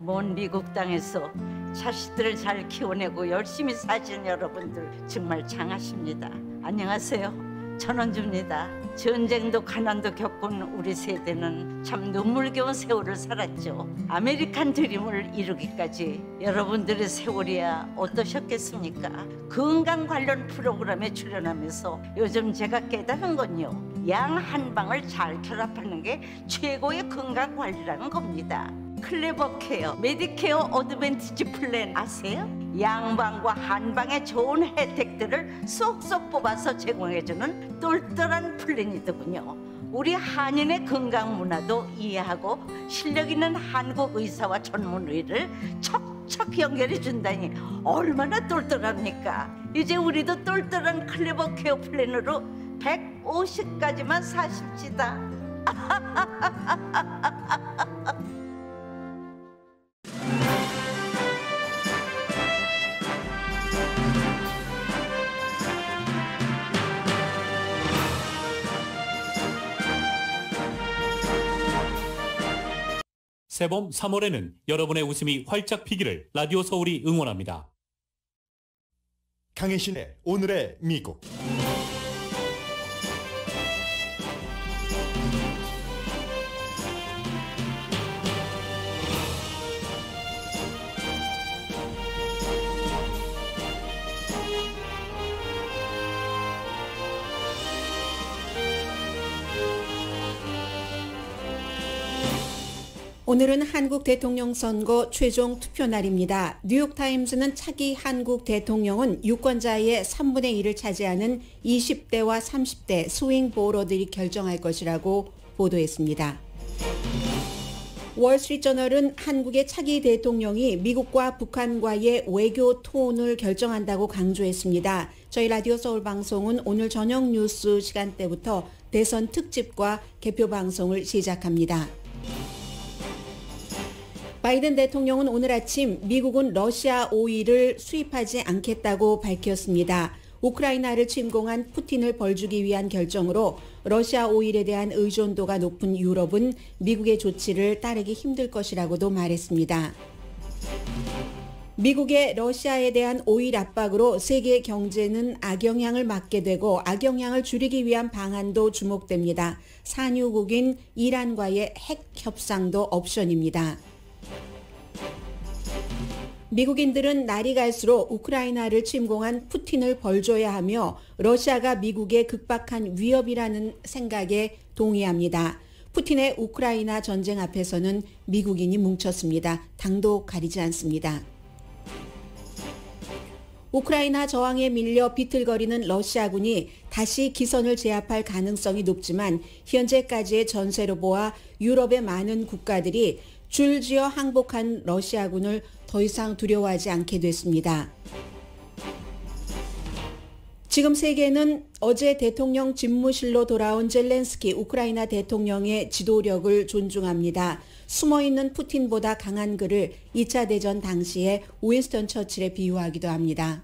먼 미국 땅에서 자식들을 잘 키워내고 열심히 사시는 여러분들 정말 장하십니다. 안녕하세요. 전원주입니다. 전쟁도 가난도 겪은 우리 세대는 참 눈물겨운 세월을 살았죠. 아메리칸 드림을 이루기까지 여러분들의 세월이야 어떠셨겠습니까? 건강 관련 프로그램에 출연하면서 요즘 제가 깨달은 건요, 양 한방을 잘 결합하는 게 최고의 건강 관리라는 겁니다. 클레버 케어, 메디케어 어드밴티지 플랜 아세요? 양방과 한방의 좋은 혜택들을 쏙쏙 뽑아서 제공해주는 똘똘한 플랜이더군요. 우리 한인의 건강 문화도 이해하고 실력 있는 한국 의사와 전문의를 척척 연결해 준다니 얼마나 똘똘합니까? 이제 우리도 똘똘한 클레버 케어 플랜으로 150까지만 사십시다. 새봄 3월에는 여러분의 웃음이 활짝 피기를 라디오 서울이 응원합니다. 강혜신의 오늘의 미국. 오늘은 한국 대통령 선거 최종 투표 날입니다. 뉴욕타임스는 차기 한국 대통령은 유권자의 3분의 1을 차지하는 20대와 30대 스윙 보러들이 결정할 것이라고 보도했습니다. 월스트리트저널은 한국의 차기 대통령이 미국과 북한과의 외교 톤을 결정한다고 강조했습니다. 저희 라디오 서울 방송은 오늘 저녁 뉴스 시간대부터 대선 특집과 개표 방송을 시작합니다. 바이든 대통령은 오늘 아침 미국은 러시아 오일을 수입하지 않겠다고 밝혔습니다. 우크라이나를 침공한 푸틴을 벌주기 위한 결정으로 러시아 오일에 대한 의존도가 높은 유럽은 미국의 조치를 따르기 힘들 것이라고도 말했습니다. 미국의 러시아에 대한 오일 압박으로 세계 경제는 악영향을 맞게 되고 악영향을 줄이기 위한 방안도 주목됩니다. 산유국인 이란과의 핵 협상도 옵션입니다. 미국인들은 날이 갈수록 우크라이나를 침공한 푸틴을 벌줘야 하며 러시아가 미국의 극박한 위협이라는 생각에 동의합니다. 푸틴의 우크라이나 전쟁 앞에서는 미국인이 뭉쳤습니다. 당도 가리지 않습니다. 우크라이나 저항에 밀려 비틀거리는 러시아군이 다시 기선을 제압할 가능성이 높지만 현재까지의 전세로 보아 유럽의 많은 국가들이 줄지어 항복한 러시아군을 더 이상 두려워하지 않게 됐습니다. 지금 세계는 어제 대통령 집무실로 돌아온 젤렌스키 우크라이나 대통령의 지도력을 존중합니다. 숨어있는 푸틴보다 강한 그를 2차 대전 당시에 윈스턴 처칠에 비유하기도 합니다.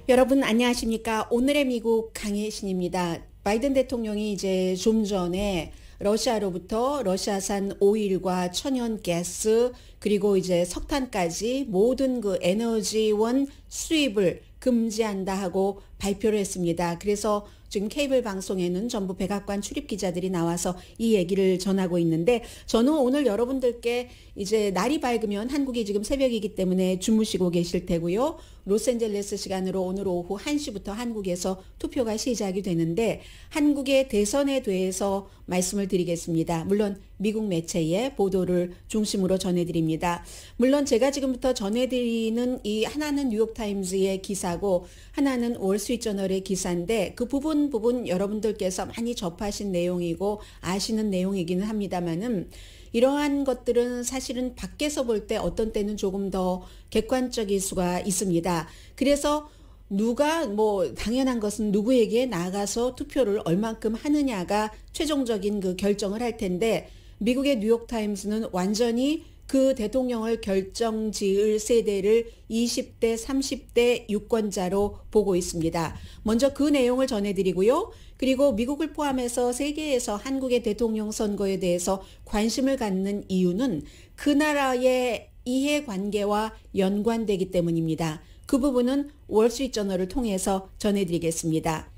여러분 안녕하십니까? 오늘의 미국 강혜신입니다. 바이든 대통령이 이제 좀 전에 러시아로부터 러시아산 오일과 천연가스 그리고 이제 석탄까지 모든 그 에너지원 수입을 금지한다 하고 발표를 했습니다. 그래서 지금 케이블 방송에는 전부 백악관 출입 기자들이 나와서 이 얘기를 전하고 있는데 저는 오늘 여러분들께 이제 날이 밝으면 한국이 지금 새벽이기 때문에 주무시고 계실 테고요. 로스앤젤레스 시간으로 오늘 오후 1시부터 한국에서 투표가 시작이 되는데 한국의 대선에 대해서 말씀을 드리겠습니다. 물론 미국 매체의 보도를 중심으로 전해드립니다. 물론 제가 지금부터 전해드리는 이 하나는 뉴욕타임즈의 기사고 하나는 월스트리트저널의 기사인데 그 부분 여러분들께서 많이 접하신 내용이고 아시는 내용이기는 합니다만은 이러한 것들은 사실은 밖에서 볼 때 어떤 때는 조금 더 객관적일 수가 있습니다. 그래서 누가 당연한 것은 누구에게 나가서 투표를 얼만큼 하느냐가 최종적인 그 결정을 할 텐데 미국의 뉴욕타임스는 완전히 그 대통령을 결정지을 세대를 20대, 30대 유권자로 보고 있습니다. 먼저 그 내용을 전해드리고요. 그리고 미국을 포함해서 세계에서 한국의 대통령 선거에 대해서 관심을 갖는 이유는 그 나라의 이해관계와 연관되기 때문입니다. 그 부분은 월스트리트저널을 통해서 전해드리겠습니다.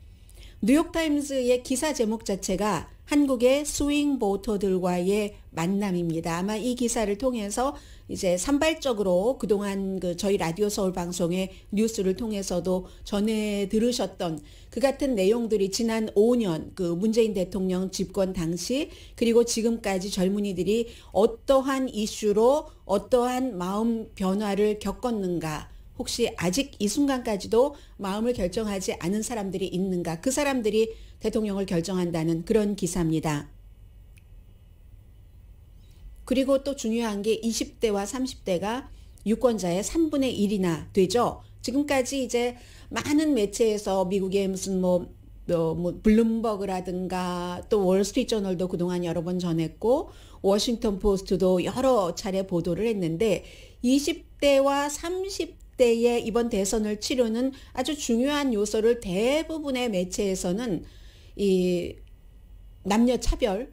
뉴욕타임스의 기사 제목 자체가 한국의 스윙 보터들과의 만남입니다. 아마 이 기사를 통해서 이제 산발적으로 그동안 저희 라디오 서울 방송의 뉴스를 통해서도 전해 들으셨던 그 같은 내용들이 지난 5년 문재인 대통령 집권 당시 그리고 지금까지 젊은이들이 어떠한 이슈로 어떠한 마음 변화를 겪었는가, 혹시 아직 이 순간까지도 마음을 결정하지 않은 사람들이 있는가, 그 사람들이 대통령을 결정한다는 그런 기사입니다. 그리고 또 중요한 게 20대와 30대가 유권자의 3분의 1이나 되죠. 지금까지 이제 많은 매체에서 미국의 무슨 블룸버그라든가 또 월스트리트저널도 그동안 여러 번 전했고 워싱턴 포스트도 여러 차례 보도를 했는데 20대와 30대의 이번 대선을 치르는 아주 중요한 요소를 대부분의 매체에서는 이 남녀 차별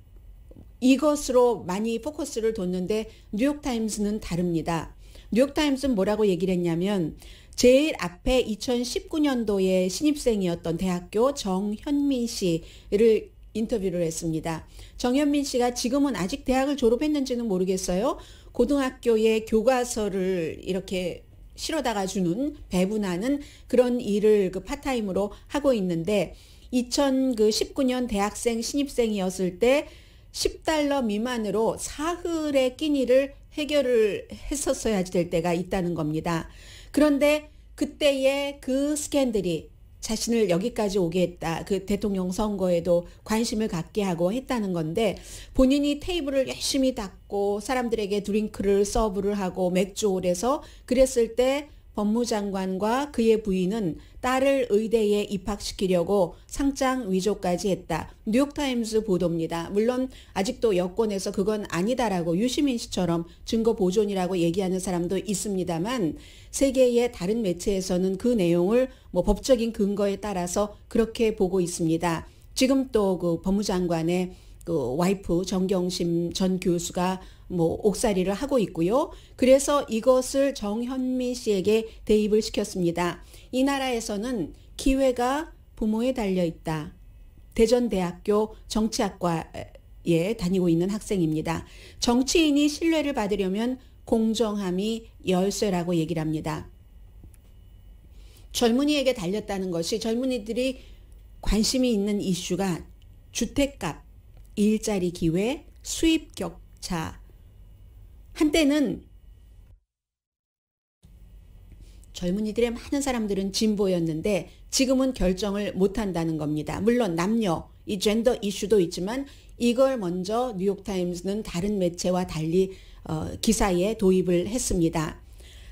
이것으로 많이 포커스를 뒀는데 뉴욕타임스는 다릅니다. 뉴욕타임스는 뭐라고 얘기를 했냐면 제일 앞에 2019년도에 신입생이었던 대학교 정현민 씨를 인터뷰를 했습니다. 정현민 씨가 지금은 아직 대학을 졸업했는지는 모르겠어요. 고등학교에 교과서를 이렇게 실어다가 주는, 배분하는 그런 일을 파타임으로 하고 있는데 2019년 대학생 신입생이었을 때 $10 미만으로 사흘의 끼니를 해결을 했었어야 될 때가 있다는 겁니다. 그런데 그때의 그 스캔들이 자신을 여기까지 오게 했다. 그 대통령 선거에도 관심을 갖게 하고 했다는 건데 본인이 테이블을 열심히 닦고 사람들에게 드링크를 서브를 하고 맥주홀에서 그랬을 때 법무장관과 그의 부인은 딸을 의대에 입학시키려고 상장 위조까지 했다. 뉴욕타임스 보도입니다. 물론 아직도 여권에서 그건 아니다라고 유시민 씨처럼 증거 보존이라고 얘기하는 사람도 있습니다만 세계의 다른 매체에서는 그 내용을 법적인 근거에 따라서 그렇게 보고 있습니다. 지금 또 그 법무장관의 그 와이프 정경심 전 교수가 옥살이를 하고 있고요. 그래서 이것을 정현민 씨에게 대입을 시켰습니다. 이 나라에서는 기회가 부모에 달려 있다. 대전대학교 정치학과에 다니고 있는 학생입니다. 정치인이 신뢰를 받으려면 공정함이 열쇠라고 얘기를 합니다. 젊은이에게 달렸다는 것이 젊은이들이 관심이 있는 이슈가 주택값, 일자리 기회, 수입 격차. 한때는 젊은이들의 많은 사람들은 진보였는데 지금은 결정을 못한다는 겁니다. 물론 남녀, 이 젠더 이슈도 있지만 이걸 먼저 뉴욕타임스는 다른 매체와 달리 기사에 도입을 했습니다.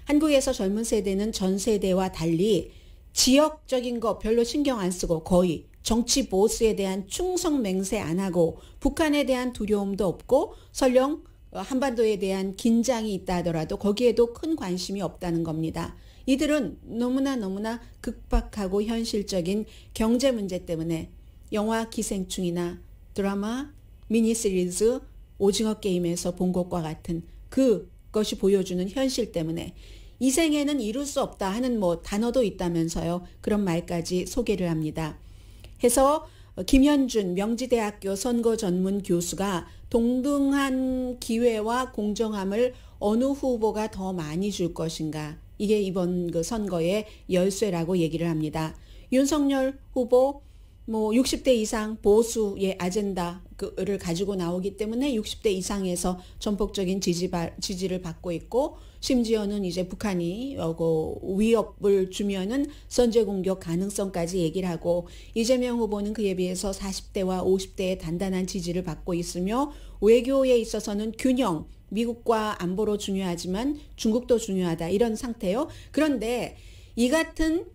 한국에서 젊은 세대는 전 세대와 달리 지역적인 거 별로 신경 안 쓰고 거의 정치 보스에 대한 충성 맹세 안 하고 북한에 대한 두려움도 없고 설령 한반도에 대한 긴장이 있다 하더라도 거기에도 큰 관심이 없다는 겁니다. 이들은 너무나 극박하고 현실적인 경제 문제 때문에 영화 기생충이나 드라마, 미니시리즈, 오징어 게임에서 본 것과 같은 그것이 보여주는 현실 때문에 이 생에는 이룰 수 없다 하는 단어도 있다면서요. 그런 말까지 소개를 합니다. 해서 김현준 명지대학교 선거 전문 교수가 동등한 기회와 공정함을 어느 후보가 더 많이 줄 것인가. 이게 이번 그 선거의 열쇠라고 얘기를 합니다. 윤석열 후보 60대 이상 보수의 아젠다를 가지고 나오기 때문에 60대 이상에서 전폭적인 지지를 받고 있고 심지어는 이제 북한이 위협을 주면은 선제 공격 가능성까지 얘기를 하고 이재명 후보는 그에 비해서 40대와 50대의 단단한 지지를 받고 있으며 외교에 있어서는 균형, 미국과 안보로 중요하지만 중국도 중요하다 이런 상태요. 그런데 이 같은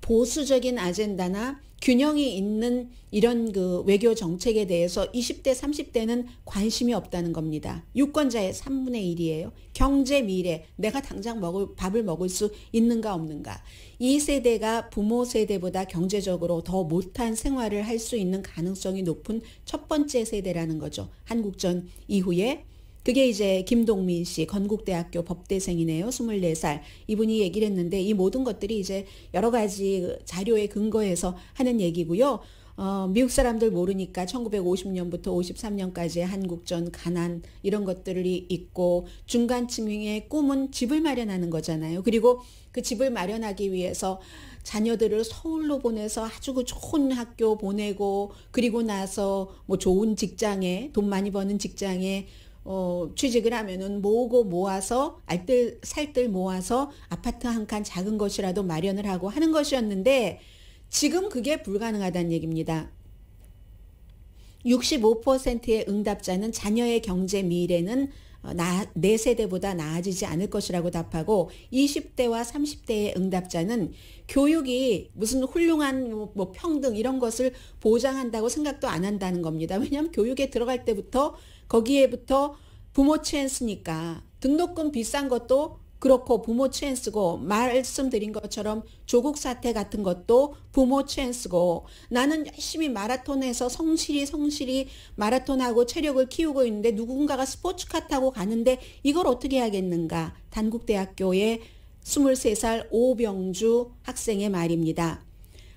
보수적인 아젠다나 균형이 있는 이런 그 외교 정책에 대해서 20대, 30대는 관심이 없다는 겁니다. 유권자의 3분의 1이에요. 경제, 미래, 내가 당장 밥을 먹을 수 있는가 없는가. 이 세대가 부모 세대보다 경제적으로 더 못한 생활을 할 수 있는 가능성이 높은 첫 번째 세대라는 거죠. 한국전 이후에. 그게 이제 김동민 씨, 건국대학교 법대생이네요. 24살. 이분이 얘기를 했는데 이 모든 것들이 이제 여러 가지 자료에 근거해서 하는 얘기고요. 미국 사람들 모르니까 1950년부터 53년까지의 한국전 가난 이런 것들이 있고 중간층의 꿈은 집을 마련하는 거잖아요. 그리고 그 집을 마련하기 위해서 자녀들을 서울로 보내서 아주 그 좋은 학교 보내고 그리고 나서 뭐 좋은 직장에 돈 많이 버는 직장에 취직을 하면은 모으고 모아서 알뜰 살뜰 모아서 아파트 한 칸 작은 것이라도 마련을 하고 하는 것이었는데 지금 그게 불가능하다는 얘기입니다. 65%의 응답자는 자녀의 경제 미래는 내 세대보다 나아지지 않을 것이라고 답하고 20대와 30대의 응답자는 교육이 무슨 훌륭한 뭐 평등 이런 것을 보장한다고 생각도 안 한다는 겁니다. 왜냐하면 교육에 들어갈 때부터 거기에부터 부모 체인스니까 등록금 비싼 것도 그렇고 부모 체인스고 말씀드린 것처럼 조국 사태 같은 것도 부모 체인스고 나는 열심히 마라톤에서 성실히 마라톤하고 체력을 키우고 있는데 누군가가 스포츠카 타고 가는데 이걸 어떻게 하겠는가. 단국대학교의 23살 오병주 학생의 말입니다.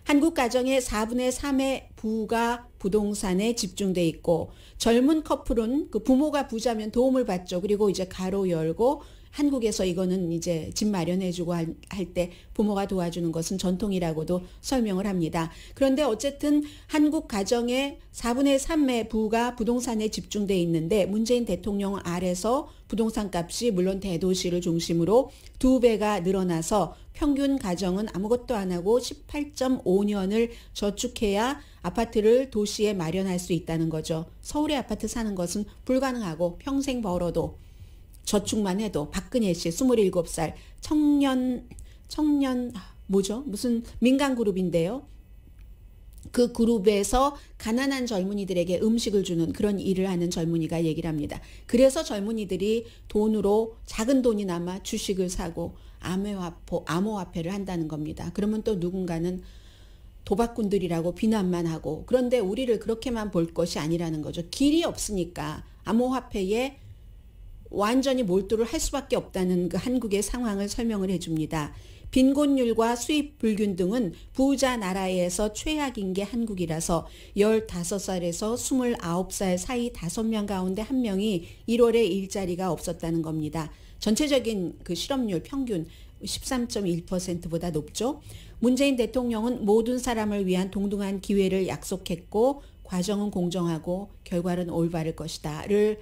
한국 가정의 4분의 3의 부가 부동산에 집중돼 있고 젊은 커플은 그 부모가 부자면 도움을 받죠. 그리고 이제 가로 열고 한국에서 이거는 이제 집 마련해주고 할 때 부모가 도와주는 것은 전통이라고도 설명을 합니다. 그런데 어쨌든 한국 가정의 4분의 3의 부가 부동산에 집중돼 있는데 문재인 대통령 아래서 부동산 값이 물론 대도시를 중심으로 2배가 늘어나서 평균 가정은 아무것도 안 하고 18.5년을 저축해야 아파트를 도시에 마련할 수 있다는 거죠. 서울에 아파트 사는 것은 불가능하고 평생 벌어도 저축만 해도 박근혜 씨 27살 청년 뭐죠? 무슨 민간 그룹인데요. 그 그룹에서 가난한 젊은이들에게 음식을 주는 그런 일을 하는 젊은이가 얘기를 합니다. 그래서 젊은이들이 돈으로 작은 돈이나마 주식을 사고 암호화폐를 한다는 겁니다. 그러면 또 누군가는 도박꾼들이라고 비난만 하고 그런데 우리를 그렇게만 볼 것이 아니라는 거죠. 길이 없으니까 암호화폐에 완전히 몰두를 할 수밖에 없다는 그 한국의 상황을 설명을 해줍니다. 빈곤율과 수입 불균등은 부자 나라에서 최악인 게 한국이라서 15살에서 29살 사이 5명 가운데 1명이 1월에 일자리가 없었다는 겁니다. 전체적인 그 실업률 평균 13.1%보다 높죠. 문재인 대통령은 모든 사람을 위한 동등한 기회를 약속했고 과정은 공정하고 결과는 올바를 것이다를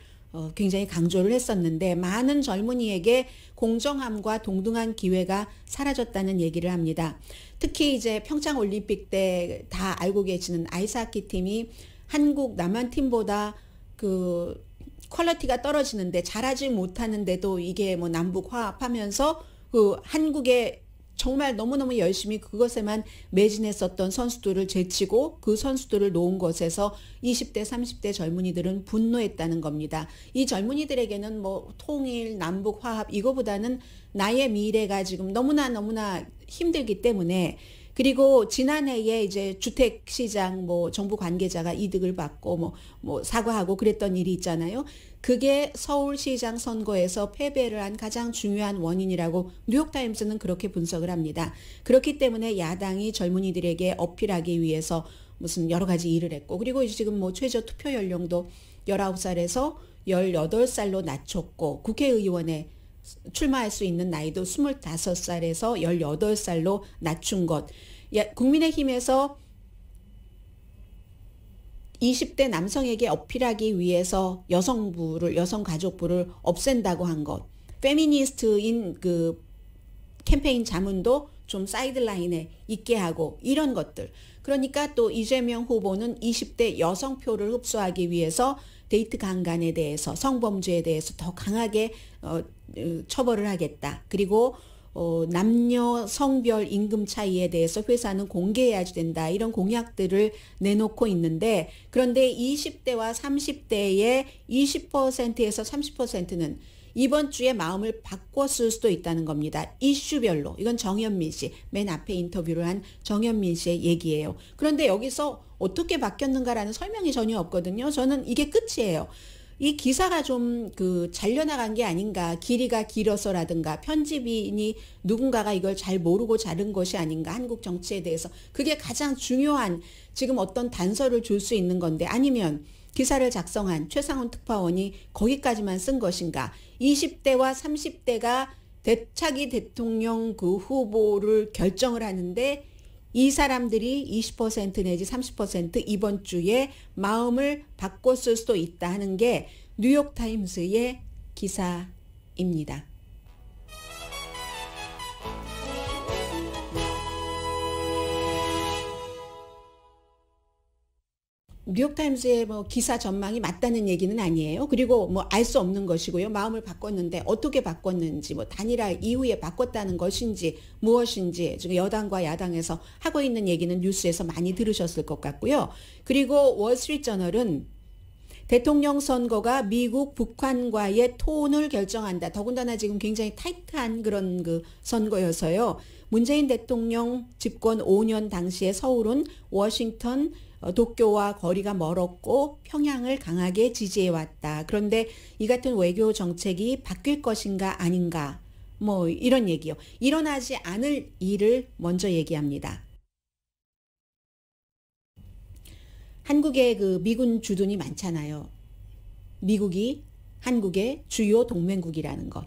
굉장히 강조를 했었는데 많은 젊은이에게 공정함과 동등한 기회가 사라졌다는 얘기를 합니다. 특히 이제 평창 올림픽 때 다 알고 계시는 아이스하키 팀이 한국 남한 팀보다 그 퀄리티가 떨어지는데 잘하지 못하는데도 이게 뭐 남북 화합하면서 그 한국의 정말 너무너무 열심히 그것에만 매진했었던 선수들을 제치고 그 선수들을 놓은 것에서 20대 30대 젊은이들은 분노했다는 겁니다. 이 젊은이들에게는 뭐 통일 남북 화합 이거보다는 나의 미래가 지금 너무나 힘들기 때문에 그리고 지난해에 이제 주택시장 뭐 정부 관계자가 이득을 받고 뭐 사과하고 그랬던 일이 있잖아요. 그게 서울시장 선거에서 패배를 한 가장 중요한 원인이라고 뉴욕타임스는 그렇게 분석을 합니다. 그렇기 때문에 야당이 젊은이들에게 어필하기 위해서 무슨 여러 가지 일을 했고 그리고 지금 뭐 최저 투표 연령도 19살에서 18살로 낮췄고 국회의원에 출마할 수 있는 나이도 25살에서 18살로 낮춘 것. 국민의힘에서 20대 남성에게 어필하기 위해서 여성가족부를 없앤다고 한 것. 페미니스트인 그 캠페인 자문도 좀 사이드라인에 있게 하고 이런 것들. 그러니까 또 이재명 후보는 20대 여성표를 흡수하기 위해서 데이트 강간에 대해서 성범죄에 대해서 더 강하게 처벌을 하겠다. 그리고 남녀 성별 임금 차이에 대해서 회사는 공개해야 된다. 이런 공약들을 내놓고 있는데 그런데 20대와 30대의 20%에서 30%는 이번 주에 마음을 바꿨을 수도 있다는 겁니다. 이슈별로. 이건 정현민 씨, 맨 앞에 인터뷰를 한 정현민 씨의 얘기예요. 그런데 여기서 어떻게 바뀌었는가라는 설명이 전혀 없거든요. 저는 이게 끝이에요. 이 기사가 좀 잘려나간 게 아닌가, 길이가 길어서라든가 편집인이 누군가가 이걸 잘 모르고 자른 것이 아닌가, 한국 정치에 대해서. 그게 가장 중요한 지금 어떤 단서를 줄 수 있는 건데, 아니면 기사를 작성한 최상훈 특파원이 거기까지만 쓴 것인가. 20대와 30대가 차기 대통령 그 후보를 결정을 하는데 이 사람들이 20% 내지 30% 이번 주에 마음을 바꿨을 수도 있다 하는 게 뉴욕타임스의 기사입니다. 뉴욕타임스의 기사 전망이 맞다는 얘기는 아니에요. 그리고 알 수 없는 것이고요. 마음을 바꿨는데 어떻게 바꿨는지, 단일화 이후에 바꿨다는 것인지 무엇인지 지금 여당과 야당에서 하고 있는 얘기는 뉴스에서 많이 들으셨을 것 같고요. 그리고 월스트리트저널은 대통령 선거가 미국 북한과의 톤을 결정한다. 더군다나 지금 굉장히 타이트한 그런 선거여서요. 문재인 대통령 집권 5년 당시에 서울은 워싱턴 도쿄와 거리가 멀었고 평양을 강하게 지지해왔다. 그런데 이 같은 외교 정책이 바뀔 것인가 아닌가 이런 얘기요. 일어나지 않을 일을 먼저 얘기합니다. 한국에 미군 주둔이 많잖아요. 미국이 한국의 주요 동맹국이라는 것.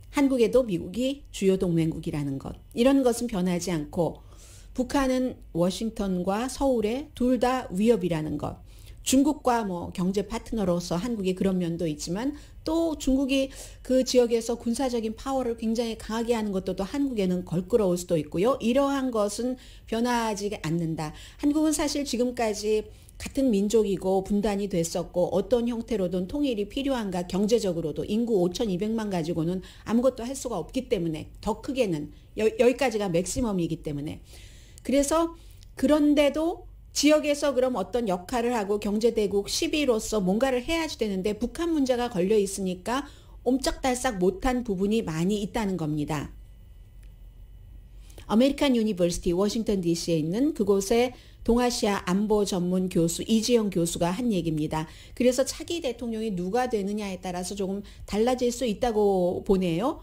한국에도 미국이 주요 동맹국이라는 것. 이런 것은 변하지 않고 북한은 워싱턴과 서울에 둘 다 위협이라는 것. 중국과 경제 파트너로서 한국이 그런 면도 있지만 또 중국이 그 지역에서 군사적인 파워를 굉장히 강하게 하는 것도 또 한국에는 걸끄러울 수도 있고요. 이러한 것은 변하지 않는다. 한국은 사실 지금까지 같은 민족이고 분단이 됐었고 어떤 형태로든 통일이 필요한가, 경제적으로도 인구 5,200만 가지고는 아무것도 할 수가 없기 때문에 더 크게는 여기까지가 맥시멈이기 때문에 그래서 그런데도 지역에서 그럼 어떤 역할을 하고 경제대국 10위로서 뭔가를 해야지 되는데 북한 문제가 걸려 있으니까 옴짝달싹 못한 부분이 많이 있다는 겁니다. 아메리칸 유니버시티 워싱턴 DC에 있는 그곳에 동아시아 안보 전문 교수 이지영 교수가 한 얘기입니다. 그래서 차기 대통령이 누가 되느냐에 따라서 조금 달라질 수 있다고 보네요.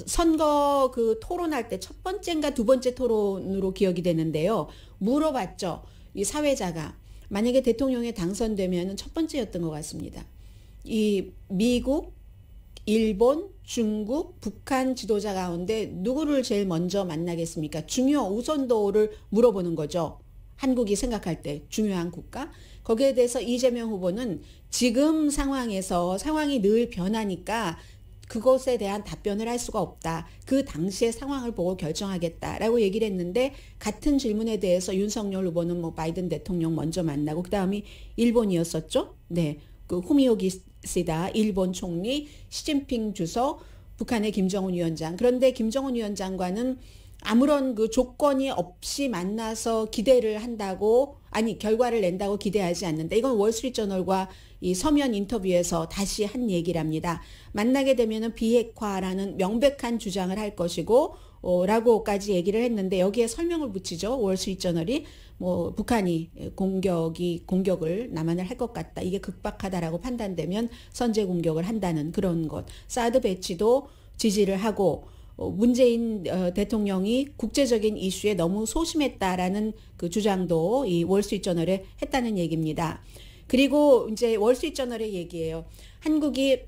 선거 토론할 때 첫 번째인가 두 번째 토론으로 기억이 되는데요. 물어봤죠. 이 사회자가 만약에 대통령에 당선되면 첫 번째였던 것 같습니다. 이 미국, 일본, 중국, 북한 지도자 가운데 누구를 제일 먼저 만나겠습니까? 중요 우선도를 물어보는 거죠. 한국이 생각할 때 중요한 국가. 거기에 대해서 이재명 후보는 지금 상황에서 상황이 늘 변하니까 그것에 대한 답변을 할 수가 없다. 그 당시의 상황을 보고 결정하겠다라고 얘기를 했는데 같은 질문에 대해서 윤석열 후보는 바이든 대통령 먼저 만나고 그 다음이 일본이었었죠. 네, 후미오 기시다 일본 총리, 시진핑 주석, 북한의 김정은 위원장. 그런데 김정은 위원장과는 아무런 조건이 없이 만나서 기대를 한다고 결과를 낸다고 기대하지 않는다. 이건 월스트리트저널과 이 서면 인터뷰에서 다시 한 얘기랍니다. 만나게 되면은 비핵화라는 명백한 주장을 할 것이고 라고까지 얘기를 했는데 여기에 설명을 붙이죠. 월스트리트저널이 북한이 공격을 남한을 할 것 같다. 이게 극박하다라고 판단되면 선제 공격을 한다는 그런 것. 사드 배치도 지지를 하고 문재인 대통령이 국제적인 이슈에 너무 소심했다라는 그 주장도 이 월스트리트저널에 했다는 얘기입니다. 그리고 이제 월스트리트저널의 얘기예요. 한국이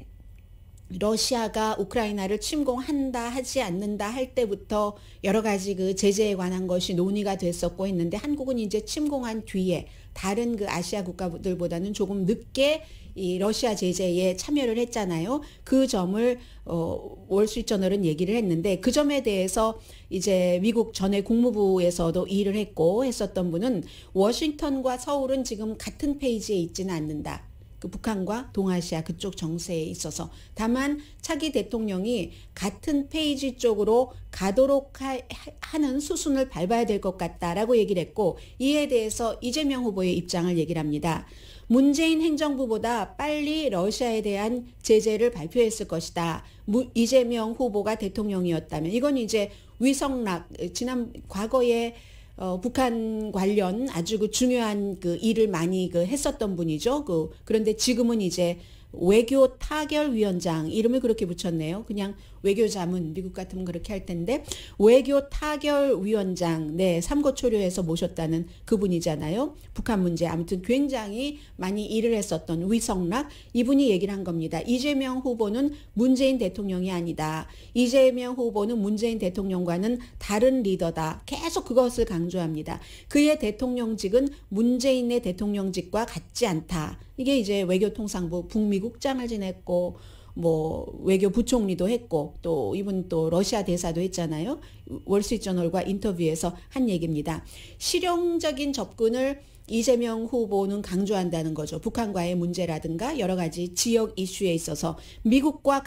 러시아가 우크라이나를 침공한다 하지 않는다 할 때부터 여러 가지 제재에 관한 것이 논의가 됐었고 했는데 한국은 이제 침공한 뒤에 다른 아시아 국가들보다는 조금 늦게 이 러시아 제재에 참여를 했잖아요. 그 점을 월스트리트저널은 얘기를 했는데 그 점에 대해서 이제 미국 전에 국무부에서도 일을 했고 했었던 분은 워싱턴과 서울은 지금 같은 페이지에 있지는 않는다. 그 북한과 동아시아 그쪽 정세에 있어서. 다만 차기 대통령이 같은 페이지 쪽으로 가도록 하는 수순을 밟아야 될 것 같다라고 얘기를 했고, 이에 대해서 이재명 후보의 입장을 얘기를 합니다. 문재인 행정부보다 빨리 러시아에 대한 제재를 발표했을 것이다. 이재명 후보가 대통령이었다면. 이건 이제 위성락, 과거에 북한 관련 아주 그 중요한 그 일을 많이 했었던 분이죠. 그런데 지금은 이제 외교 타결위원장, 이름을 그렇게 붙였네요. 그냥 외교자문, 미국 같으면 그렇게 할 텐데, 외교 타결위원장, 네, 삼고초려해서 모셨다는 그분이잖아요. 북한 문제, 아무튼 굉장히 많이 일을 했었던 위성락, 이분이 얘기를 한 겁니다. 이재명 후보는 문재인 대통령이 아니다. 이재명 후보는 문재인 대통령과는 다른 리더다. 계속 그것을 강조합니다. 그의 대통령직은 문재인의 대통령직과 같지 않다. 이게 이제 외교통상부 북미국장을 지냈고, 뭐 외교 부총리도 했고, 또 이분 또 러시아 대사도 했잖아요. 월스트리트저널과 인터뷰에서 한 얘기입니다. 실용적인 접근을 이재명 후보는 강조한다는 거죠. 북한과의 문제라든가 여러 가지 지역 이슈에 있어서 미국과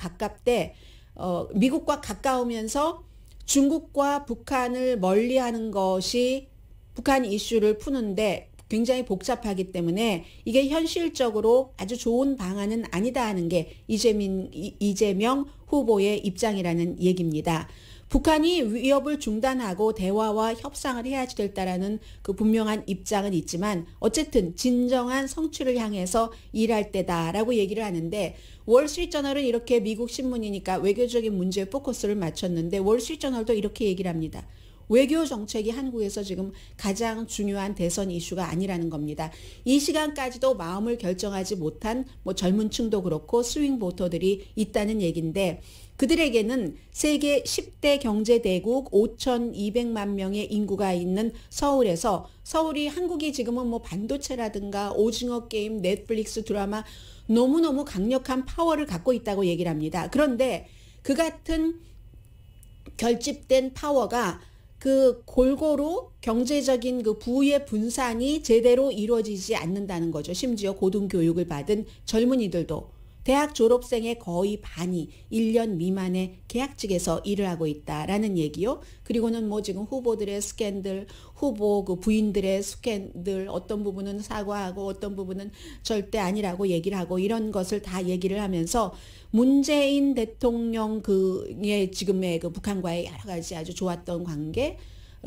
미국과 가까우면서 중국과 북한을 멀리하는 것이 북한 이슈를 푸는데 굉장히 복잡하기 때문에 이게 현실적으로 아주 좋은 방안은 아니다 하는 게 이재명 후보의 입장이라는 얘기입니다. 북한이 위협을 중단하고 대화와 협상을 해야지 된다라는 그 분명한 입장은 있지만, 어쨌든 진정한 성취를 향해서 일할 때다라고 얘기를 하는데, 월스트리트저널은 이렇게 미국 신문이니까 외교적인 문제에 포커스를 맞췄는데, 월스트리트저널도 이렇게 얘기를 합니다. 외교 정책이 한국에서 지금 가장 중요한 대선 이슈가 아니라는 겁니다. 이 시간까지도 마음을 결정하지 못한 뭐 젊은 층도 그렇고 스윙 보터들이 있다는 얘기인데, 그들에게는 세계 10대 경제대국 5,200만 명의 인구가 있는 서울에서, 서울이 한국이 지금은 뭐 반도체라든가 오징어 게임, 넷플릭스 드라마 너무너무 강력한 파워를 갖고 있다고 얘기를 합니다. 그런데 그 같은 결집된 파워가 그 골고루 경제적인 그 부의 분산이 제대로 이루어지지 않는다는 거죠. 심지어 고등교육을 받은 젊은이들도, 대학 졸업생의 거의 반이 1년 미만의 계약직에서 일을 하고 있다라는 얘기요. 그리고는 뭐 지금 후보들의 스캔들, 후보 그 부인들의 스캔들, 어떤 부분은 사과하고 어떤 부분은 절대 아니라고 얘기를 하고, 이런 것을 다 얘기를 하면서 문재인 대통령 그의 지금의 그 북한과의 여러 가지 아주 좋았던 관계,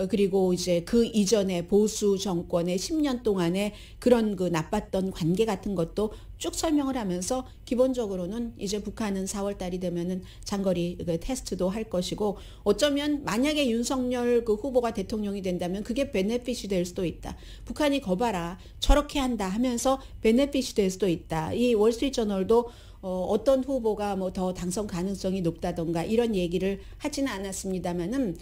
그리고 이제 그 이전에 보수 정권의 10년 동안의 그런 그 나빴던 관계 같은 것도 쭉 설명을 하면서, 기본적으로는 이제 북한은 4월 달이 되면은 장거리 그 테스트도 할 것이고, 어쩌면 만약에 윤석열 그 후보가 대통령이 된다면 그게 베네핏이 될 수도 있다. 북한이 거봐라 저렇게 한다 하면서 베네핏이 될 수도 있다. 이 월스트리트저널도 어떤 후보가 뭐 더 당선 가능성이 높다던가 이런 얘기를 하지는 않았습니다만은,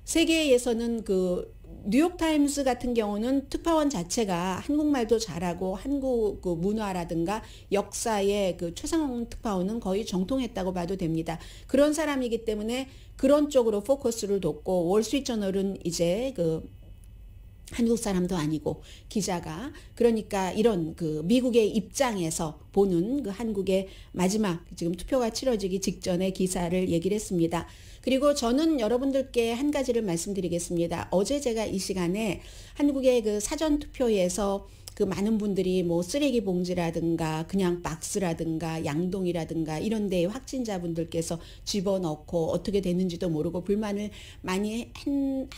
세계에서는 그 뉴욕타임스 같은 경우는 특파원 자체가 한국말도 잘하고 한국 그 문화라든가 역사에 그 최상홍 특파원은 거의 정통했다고 봐도 됩니다. 그런 사람이기 때문에 그런 쪽으로 포커스를 뒀고, 월스트리트저널은 이제 그 한국 사람도 아니고 기자가, 그러니까 이런 그 미국의 입장에서 보는 그 한국의 마지막 지금 투표가 치러지기 직전의 기사를 얘기를 했습니다. 그리고 저는 여러분들께 한 가지를 말씀드리겠습니다. 어제 제가 이 시간에 한국의 그 사전 투표에서 그 많은 분들이 뭐 쓰레기 봉지라든가 그냥 박스라든가 양동이라든가 이런 데에 확진자분들께서 집어넣고 어떻게 됐는지도 모르고 불만을 많이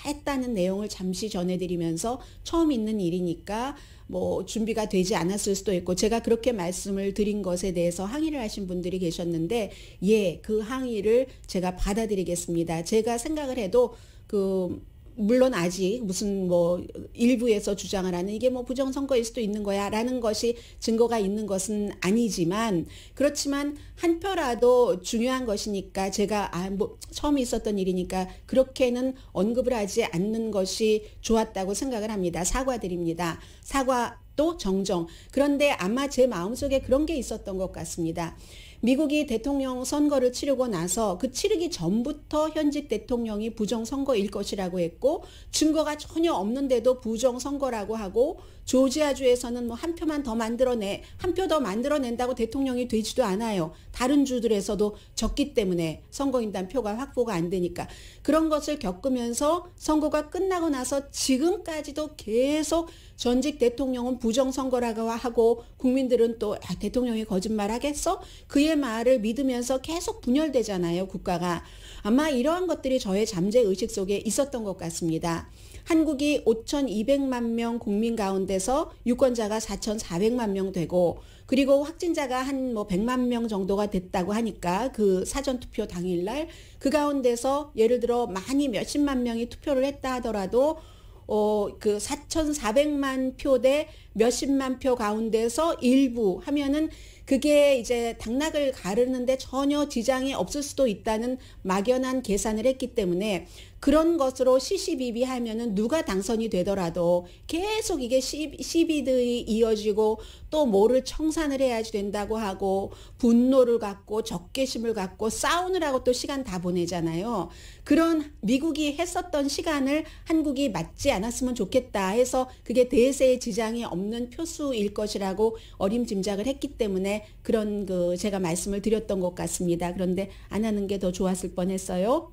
했다는 내용을 잠시 전해드리면서, 처음 있는 일이니까 뭐 준비가 되지 않았을 수도 있고, 제가 그렇게 말씀을 드린 것에 대해서 항의를 하신 분들이 계셨는데, 예, 그 항의를 제가 받아들이겠습니다. 제가 생각을 해도 물론 아직 무슨 뭐 일부에서 주장을 하는 이게 뭐 부정선거일 수도 있는 거야 라는 것이 증거가 있는 것은 아니지만, 그렇지만 한 표라도 중요한 것이니까 제가 뭐 처음 있었던 일이니까 그렇게는 언급을 하지 않는 것이 좋았다고 생각을 합니다. 사과드립니다. 사과도 정정. 그런데 아마 제 마음속에 그런 게 있었던 것 같습니다. 미국이 대통령 선거를 치르고 나서 그 치르기 전부터 현직 대통령이 부정선거일 것이라고 했고, 증거가 전혀 없는데도 부정선거라고 하고, 조지아주에서는 뭐 한 표만 더 한 표 더 만들어낸다고 대통령이 되지도 않아요. 다른 주들에서도 적기 때문에 선거인단 표가 확보가 안 되니까. 그런 것을 겪으면서 선거가 끝나고 나서 지금까지도 계속 전직 대통령은 부정선거라고 하고 국민들은 또 대통령이 거짓말하겠어? 그의 말을 믿으면서 계속 분열되잖아요, 국가가. 아마 이러한 것들이 저의 잠재의식 속에 있었던 것 같습니다. 한국이 5,200만 명 국민 가운데서 유권자가 4,400만 명 되고, 그리고 확진자가 한 뭐 100만 명 정도가 됐다고 하니까 그 사전투표 당일날 그 가운데서 예를 들어 많이 몇십만 명이 투표를 했다 하더라도 그 4,400만 표 대 몇십만 표 가운데서 일부 하면은 그게 이제 당락을 가르는데 전혀 지장이 없을 수도 있다는 막연한 계산을 했기 때문에 그런 것으로 시시비비하면은 누가 당선이 되더라도 계속 이게 시비들이 이어지고 또 뭐를 청산을 해야지 된다고 하고 분노를 갖고 적개심을 갖고 싸우느라고 또 시간 다 보내잖아요. 그런 미국이 했었던 시간을 한국이 맞지 않았으면 좋겠다 해서 그게 대세에 지장이 없는 표수일 것이라고 어림짐작을 했기 때문에 그런 제가 말씀을 드렸던 것 같습니다. 그런데 안 하는 게 더 좋았을 뻔했어요.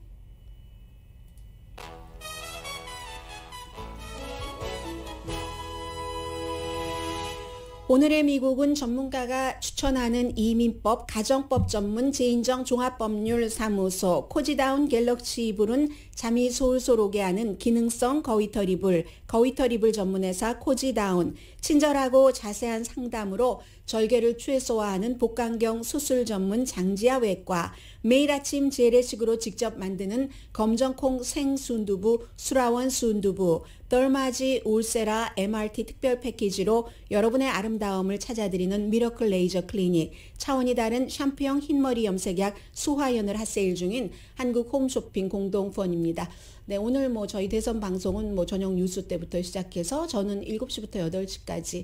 오늘의 미국은 전문가가 추천하는 이민법, 가정법 전문 제인정 종합법률사무소 코지다운 갤럭시 이불은 잠이 솔솔 오게 하는 기능성 거위털 이불 전문회사 코지다운, 친절하고 자세한 상담으로 절개를 최소화하는 복강경 수술 전문 장지아 외과, 매일 아침 재래식으로 직접 만드는 검정콩 생순두부 수라원 순두부, 덜마지 울세라 MRT 특별 패키지로 여러분의 아름다움을 찾아드리는 미러클 레이저 클리닉, 차원이 다른 샴푸형 흰머리 염색약 수화연을 핫세일 중인 한국 홈쇼핑 공동펀입니다. 네, 오늘 저희 대선 방송은 저녁 뉴스 때부터 시작해서 저는 7시부터 8시까지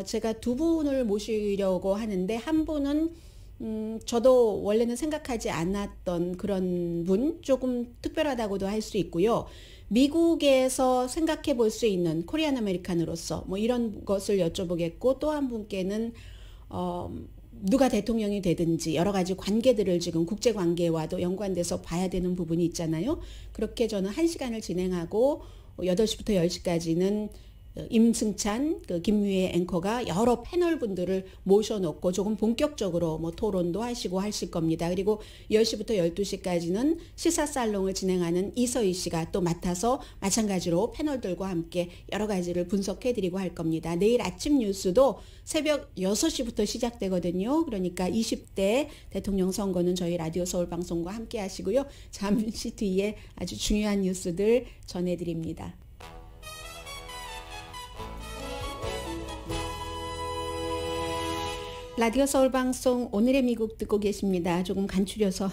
제가 두 분을 모시려고 하는데, 한 분은 저도 원래는 생각하지 않았던 그런 분, 조금 특별하다고도 할 수 있고요. 미국에서 생각해 볼 수 있는 코리안 아메리칸으로서 이런 것을 여쭤보겠고, 또 한 분께는 누가 대통령이 되든지 여러 가지 관계들을 지금 국제관계와도 연관돼서 봐야 되는 부분이 있잖아요. 그렇게 저는 1시간을 진행하고 8시부터 10시까지는 임승찬, 김미애 앵커가 여러 패널 분들을 모셔놓고 조금 본격적으로 토론도 하실 겁니다. 그리고 10시부터 12시까지는 시사살롱을 진행하는 이서희 씨가 또 맡아서 마찬가지로 패널들과 함께 여러 가지를 분석해드리고 할 겁니다. 내일 아침 뉴스도 새벽 6시부터 시작되거든요. 그러니까 20대 대통령 선거는 저희 라디오 서울 방송과 함께 하시고요. 잠시 뒤에 아주 중요한 뉴스들 전해드립니다. 라디오 서울 방송 오늘의 미국 듣고 계십니다. 조금 간추려서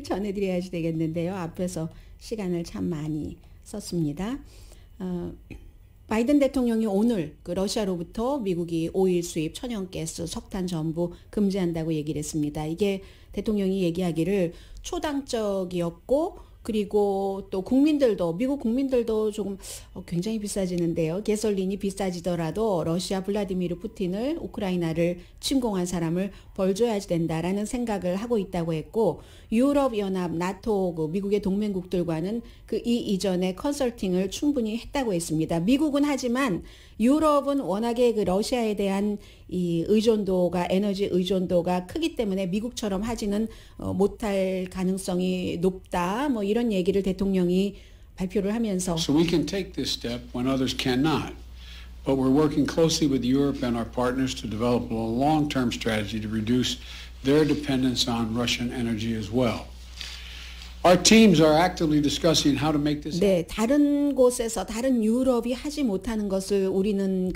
전해드려야지 되겠는데요. 앞에서 시간을 참 많이 썼습니다. 바이든 대통령이 오늘 러시아로부터 미국이 오일 수입, 천연가스, 석탄 전부 금지한다고 얘기를 했습니다. 이게 대통령이 얘기하기를 초당적이었고, 그리고 또 미국 국민들도 조금 굉장히 비싸지는데요. 가솔린이 비싸지더라도 러시아 블라디미르 푸틴을, 우크라이나를 침공한 사람을 벌 줘야지 된다라는 생각을 하고 있다고 했고, 유럽연합, 나토, 미국의 동맹국들과는 이 이전에 컨설팅을 충분히 했다고 했습니다. 미국은 하지만 유럽은 워낙에 러시아에 대한 이 의존도가, 에너지 의존도가 크기 때문에 미국처럼 하지는 못할 가능성이 높다. 이런 얘기를 대통령이 발표를 하면서. So we can take this step when others cannot. But we're working closely with Europe and our partners to develop a long-term strategy to reduce their dependence on Russian energy as well. Our teams are actively discussing how to make this. 네, 다른 곳에서 다른 유럽이 하지 못하는 것을 우리는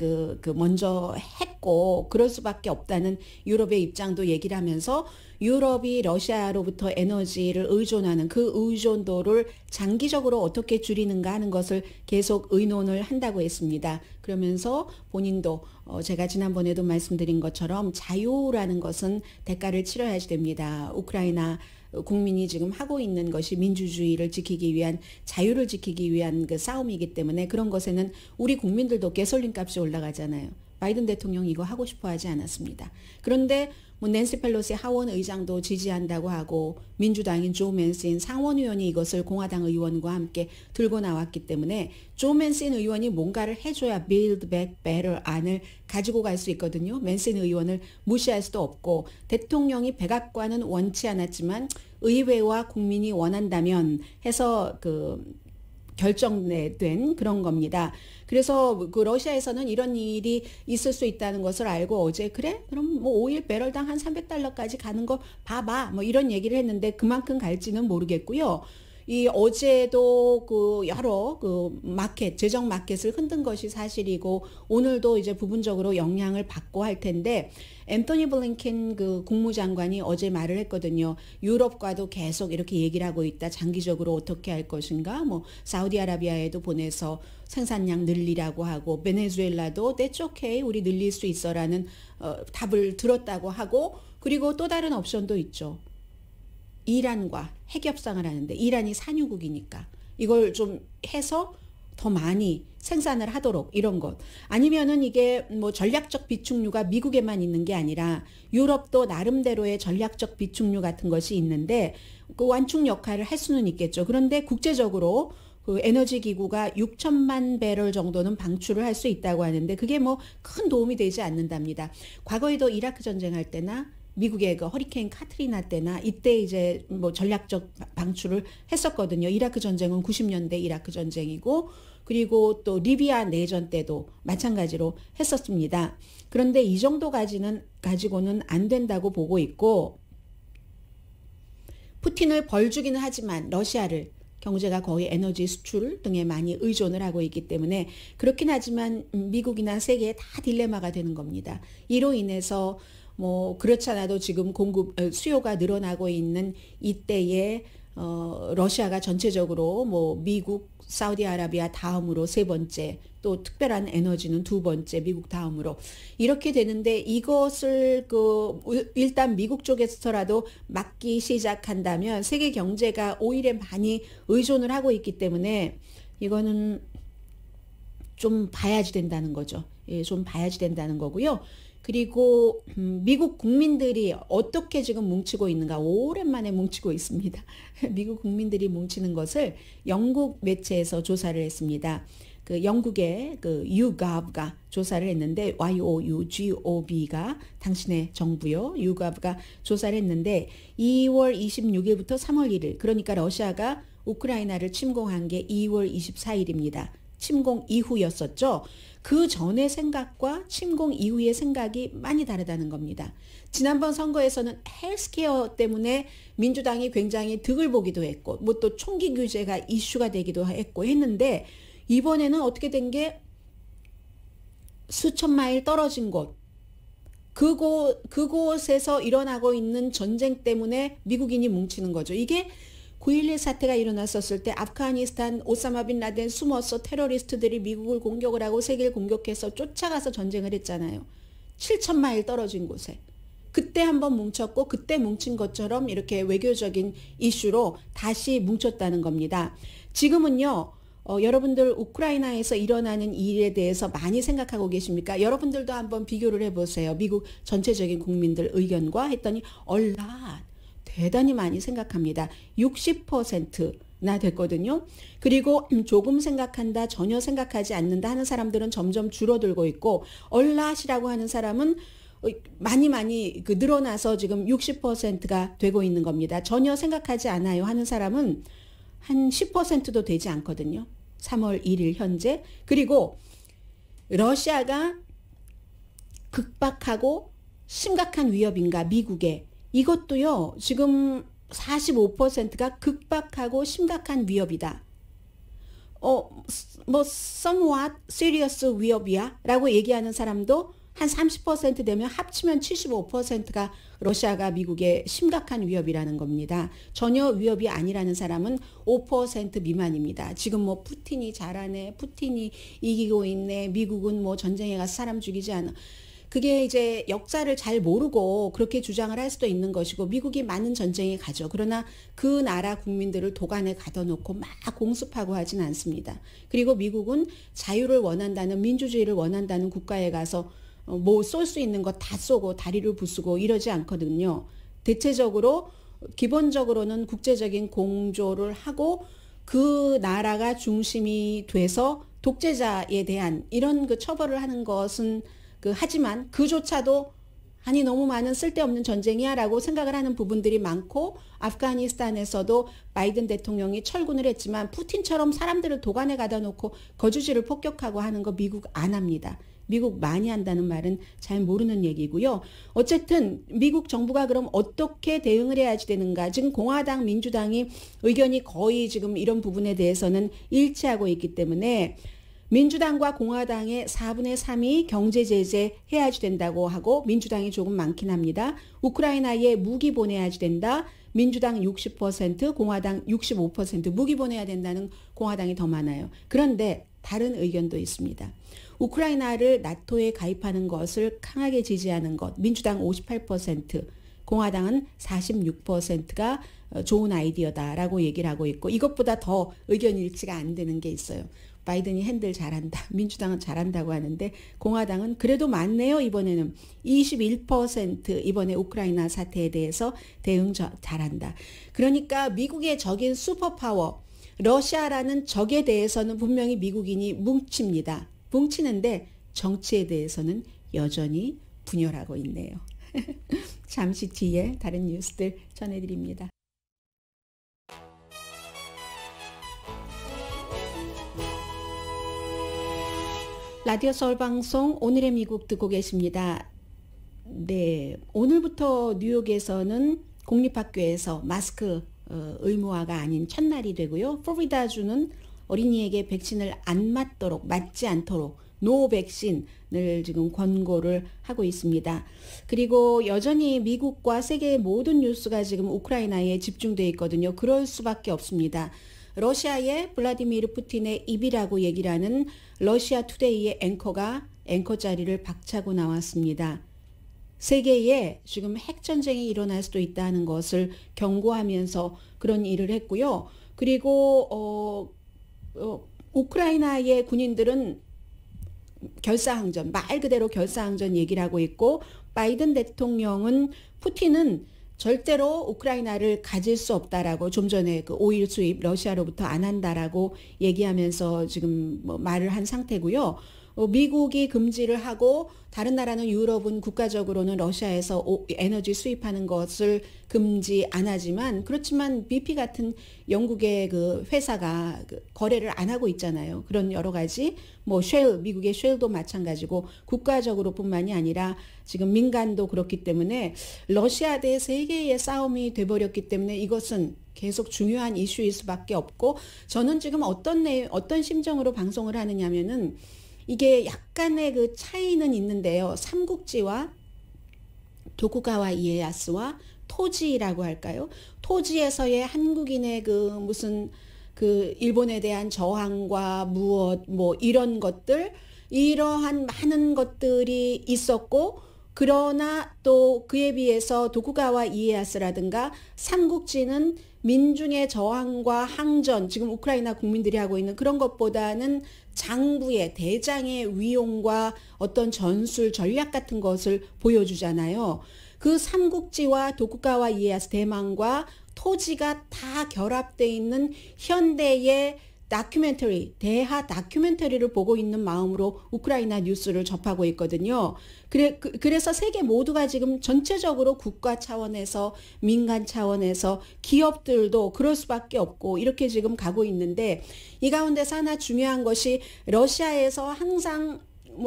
먼저 했고 그럴 수밖에 없다는 유럽의 입장도 얘기를 하면서 유럽이 러시아로부터 에너지를 의존하는 그 의존도를 장기적으로 어떻게 줄이는가 하는 것을 계속 의논을 한다고 했습니다. 그러면서 본인도 제가 지난번에도 말씀드린 것처럼 자유라는 것은 대가를 치러야지 됩니다. 우크라이나 국민이 지금 하고 있는 것이 민주주의를 지키기 위한 자유를 지키기 위한 그 싸움이기 때문에 그런 것에는 우리 국민들도 가솔린 값이 올라가잖아요. 바이든 대통령 이거 하고 싶어 하지 않았습니다. 그런데 뭐 낸시 펠로시 하원 의장도 지지한다고 하고 민주당인 조 맨신 상원의원이 이것을 공화당 의원과 함께 들고 나왔기 때문에 조 맨신 의원이 뭔가를 해줘야 Build Back Better 안을 가지고 갈 수 있거든요. 맨신 의원을 무시할 수도 없고 대통령이 백악관은 원치 않았지만 의회와 국민이 원한다면 해서 결정된 그런 겁니다. 그래서 그 러시아에서는 이런 일이 있을 수 있다는 것을 알고 어제 그래? 그럼 뭐 오일 배럴당 한 300달러까지 가는 거 봐봐. 뭐 이런 얘기를 했는데 그만큼 갈지는 모르겠고요. 이 어제도 그 여러 그 마켓, 재정 마켓을 흔든 것이 사실이고 오늘도 이제 부분적으로 영향을 받고 할 텐데 앤토니 블링켄 그 국무장관이 어제 말을 했거든요. 유럽과도 계속 이렇게 얘기를 하고 있다. 장기적으로 어떻게 할 것인가? 뭐 사우디아라비아에도 보내서 생산량 늘리라고 하고 베네수엘라도 that's okay. 우리 늘릴 수 있어라는 답을 들었다고 하고 그리고 또 다른 옵션도 있죠. 이란과 핵 협상을 하는데 이란이 산유국이니까 이걸 좀 해서 더 많이 생산을 하도록 이런 것 아니면은 이게 뭐 전략적 비축유가 미국에만 있는 게 아니라 유럽도 나름대로의 전략적 비축유 같은 것이 있는데 그 완충 역할을 할 수는 있겠죠. 그런데 국제적으로 그 에너지 기구가 6천만 배럴 정도는 방출을 할 수 있다고 하는데 그게 뭐 큰 도움이 되지 않는답니다. 과거에도 이라크 전쟁할 때나 미국의 그 허리케인 카트리나 때나 이때 이제 뭐 전략적 방출을 했었거든요. 이라크 전쟁은 90년대 이라크 전쟁이고 그리고 또 리비아 내전 때도 마찬가지로 했었습니다. 그런데 이 정도 가지고는 안 된다고 보고 있고 푸틴을 벌주기는 하지만 러시아를 경제가 거의 에너지 수출 등에 많이 의존을 하고 있기 때문에 그렇긴 하지만 미국이나 세계에 다 딜레마가 되는 겁니다. 이로 인해서 뭐 그렇지 않아도 지금 수요가 늘어나고 있는 이때에 러시아가 전체적으로 뭐 미국, 사우디아라비아 다음으로 세 번째 또 특별한 에너지는 두 번째 미국 다음으로 이렇게 되는데 이것을 일단 미국 쪽에서라도 막기 시작한다면 세계 경제가 오일에 많이 의존을 하고 있기 때문에 이거는 좀 봐야지 된다는 거죠. 예, 좀 봐야지 된다는 거고요. 그리고 미국 국민들이 어떻게 지금 뭉치고 있는가 오랜만에 뭉치고 있습니다. 미국 국민들이 뭉치는 것을 영국 매체에서 조사를 했습니다. 그 영국의 그 YouGov가 조사를 했는데 YOUGOV가 당신의 정부요. YouGov가 조사를 했는데 2월 26일부터 3월 1일 그러니까 러시아가 우크라이나를 침공한 게 2월 24일입니다. 침공 이후였었죠. 그 전의 생각과 침공 이후의 생각이 많이 다르다는 겁니다. 지난번 선거에서는 헬스케어 때문에 민주당이 굉장히 득을 보기도 했고 뭐 또 총기 규제가 이슈가 되기도 했고 했는데 이번에는 어떻게 된 게 수천 마일 떨어진 곳 그곳에서 일어나고 있는 전쟁 때문에 미국인이 뭉치는 거죠. 이게 9.11 사태가 일어났었을 때 아프가니스탄 오사마 빈 라덴 숨어서 테러리스트들이 미국을 공격을 하고 세계를 공격해서 쫓아가서 전쟁을 했잖아요. 7,000마일 떨어진 곳에. 그때 한번 뭉쳤고 그때 뭉친 것처럼 이렇게 외교적인 이슈로 다시 뭉쳤다는 겁니다. 지금은요. 여러분들 우크라이나에서 일어나는 일에 대해서 많이 생각하고 계십니까? 여러분들도 한번 비교를 해보세요. 미국 전체적인 국민들 의견과 했더니 대단히 많이 생각합니다. 60%나 됐거든요. 그리고 조금 생각한다, 전혀 생각하지 않는다 하는 사람들은 점점 줄어들고 있고 얼랏이라고 하는 사람은 많이 늘어나서 지금 60%가 되고 있는 겁니다. 전혀 생각하지 않아요 하는 사람은 한 10%도 되지 않거든요. 3월 1일 현재. 그리고 러시아가 극박하고 심각한 위협인가 미국에 이것도요. 지금 45%가 극박하고 심각한 위협이다. 뭐 somewhat serious 위협이야 라고 얘기하는 사람도 한 30% 되면 합치면 75%가 러시아가 미국의 심각한 위협이라는 겁니다. 전혀 위협이 아니라는 사람은 5% 미만입니다. 지금 뭐 푸틴이 잘하네, 푸틴이 이기고 있네, 미국은 뭐 전쟁에 가서 사람 죽이지 않아. 그게 이제 역사를 잘 모르고 그렇게 주장을 할 수도 있는 것이고 미국이 많은 전쟁에 가죠. 그러나 그 나라 국민들을 도관에 가둬놓고 막 공습하고 하진 않습니다. 그리고 미국은 자유를 원한다는 민주주의를 원한다는 국가에 가서 뭐 쏠 수 있는 거 다 쏘고 다리를 부수고 이러지 않거든요. 대체적으로 기본적으로는 국제적인 공조를 하고 그 나라가 중심이 돼서 독재자에 대한 이런 그 처벌을 하는 것은 하지만 그조차도 아니 너무 많은 쓸데없는 전쟁이야 라고 생각을 하는 부분들이 많고 아프가니스탄에서도 바이든 대통령이 철군을 했지만 푸틴처럼 사람들을 도관에 가다 놓고 거주지를 폭격하고 하는 거 미국 안 합니다. 미국 많이 한다는 말은 잘 모르는 얘기고요. 어쨌든 미국 정부가 그럼 어떻게 대응을 해야지 되는가. 지금 공화당, 민주당이 의견이 거의 지금 이런 부분에 대해서는 일치하고 있기 때문에 민주당과 공화당의 4분의 3이 경제 제재 해야지 된다고 하고 민주당이 조금 많긴 합니다. 우크라이나에 무기 보내야지 된다. 민주당 60%, 공화당 65% 무기 보내야 된다는 공화당이 더 많아요. 그런데 다른 의견도 있습니다. 우크라이나를 나토에 가입하는 것을 강하게 지지하는 것, 민주당 58%, 공화당은 46%가 좋은 아이디어다라고 얘기를 하고 있고 이것보다 더 의견 일치가 안 되는 게 있어요. 바이든이 핸들 잘한다. 민주당은 잘한다고 하는데 공화당은 그래도 많네요. 이번에는 21% 이번에 우크라이나 사태에 대해서 대응 잘한다. 그러니까 미국의 적인 슈퍼파워 러시아라는 적에 대해서는 분명히 미국인이 뭉칩니다. 뭉치는데 정치에 대해서는 여전히 분열하고 있네요. 잠시 뒤에 다른 뉴스들 전해드립니다. 라디오 서울방송 오늘의 미국 듣고 계십니다. 네, 오늘부터 뉴욕에서는 공립학교에서 마스크 의무화가 아닌 첫날이 되고요. 플로리다주는 어린이에게 백신을 안 맞지 않도록 노 백신을 지금 권고를 하고 있습니다. 그리고 여전히 미국과 세계의 모든 뉴스가 지금 우크라이나에 집중되어 있거든요. 그럴 수밖에 없습니다. 러시아의 블라디미르 푸틴의 입이라고 얘기를 하는 러시아 투데이의 앵커 자리를 박차고 나왔습니다. 세계에 지금 핵전쟁이 일어날 수도 있다는 것을 경고하면서 그런 일을 했고요. 그리고 우크라이나의 군인들은 결사항전, 말 그대로 결사항전 얘기를 하고 있고 바이든 대통령은 푸틴은 절대로 우크라이나를 가질 수 없다라고 좀 전에 그 오일 수입 러시아로부터 안 한다라고 얘기하면서 지금 말을 한 상태고요. 미국이 금지를 하고 다른 나라는 유럽은 국가적으로는 러시아에서 에너지 수입하는 것을 금지 안 하지만 그렇지만 BP 같은 영국의 그 회사가 거래를 안 하고 있잖아요. 그런 여러 가지 미국의 쉘도 마찬가지고 국가적으로뿐만이 아니라 지금 민간도 그렇기 때문에 러시아 대 세계의 싸움이 돼버렸기 때문에 이것은 계속 중요한 이슈일 수밖에 없고 저는 지금 어떤 심정으로 방송을 하느냐면은 이게 약간의 그 차이는 있는데요. 삼국지와 도쿠가와 이에야스와 토지라고 할까요? 토지에서의 한국인의 일본에 대한 저항과 이런 것들, 이러한 많은 것들이 있었고, 그러나 또 그에 비해서 도쿠가와 이에야스라든가 삼국지는 민중의 저항과 항전, 지금 우크라이나 국민들이 하고 있는 그런 것보다는 장부의 대장의 위용과 어떤 전술 전략 같은 것을 보여주잖아요. 그 삼국지와 도쿠가와 이에야스 대망과 토지가 다 결합되어 있는 현대의 대하 다큐멘터리를 보고 있는 마음으로 우크라이나 뉴스를 접하고 있거든요. 그래서 세계 모두가 지금 전체적으로 국가 차원에서 민간 차원에서 기업들도 그럴 수밖에 없고 이렇게 지금 가고 있는데 이 가운데서 하나 중요한 것이 러시아에서 항상